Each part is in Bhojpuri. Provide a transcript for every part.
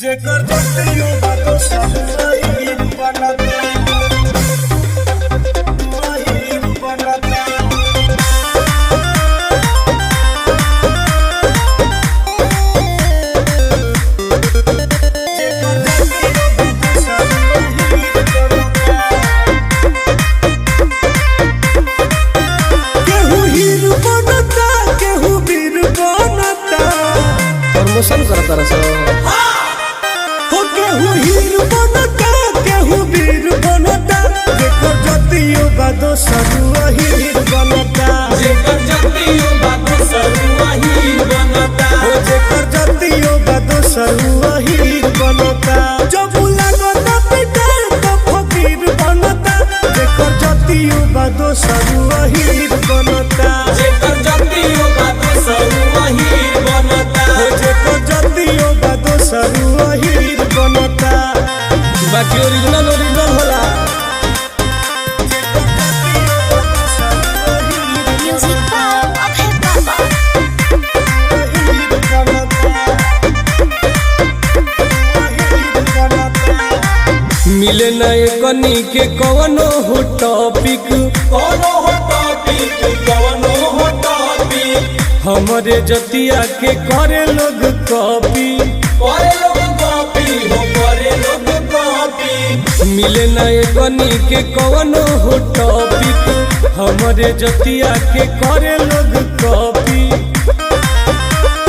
जेकर जतियो बातो सब सही बनता प्रमोशन करता रहा हो केहू हीरो बनता केहू वीर बनता जेकर जतियो बातो सब हीर बनता जेकर जतियो बातो सरुआ हीर बनता हो जेकर जतियो बातो सब हीर बनता जब लागता पिटा तो फकीर बनता जेकर जतियो बातो सब हीर बनता जेकर जतियो बातो सरुआ हीर बनता हो जेकर जतियो बातो सब हीर बनता बाकी ओरिजिनल होला Music Bomb of Hip Hop. मिले न एकनी के कवनो हो टॉपिक कोनो हो टॉपिक कोनो हो टॉपिक हमरे जतिया के करे लोग कॉपी करे लोग कॉपी हो करे लोग कॉपी मिले न एकनी के कवनो हो टॉपिक हमरे जतिया के करे लोग कॉपी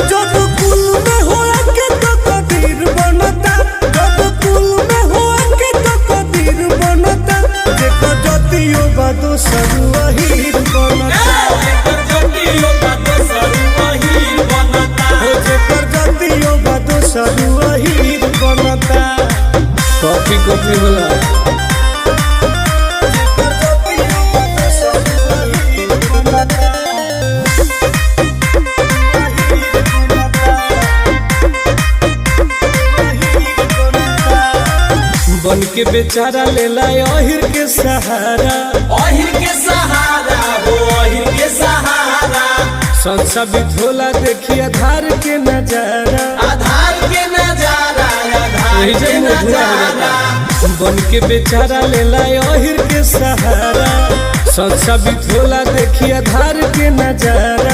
जब कुल में होया के तो कदीर बनता जब कुल में होया के तो कदीर बनता जेकर जतियो बातो सब हीर बनता जेकर जतियो बातो सरुआ हीर बनता हो जेकर जतियो बातो सब हीर बनता कॉपी कॉपी होला जेकर जतियो बातो सब हीर बनता बन के बेचारा लेला अहिर के सहारा अहिर के सहारा हो अहिर के सहारा संसाबित होला देखी आधार के नजारा आधार के नजारा आधार यही के जब मुझुआ हो नजारा जाता बन के बेचारा लेला अहिर के सहारा संसाबित होला देखी आधार के नजारा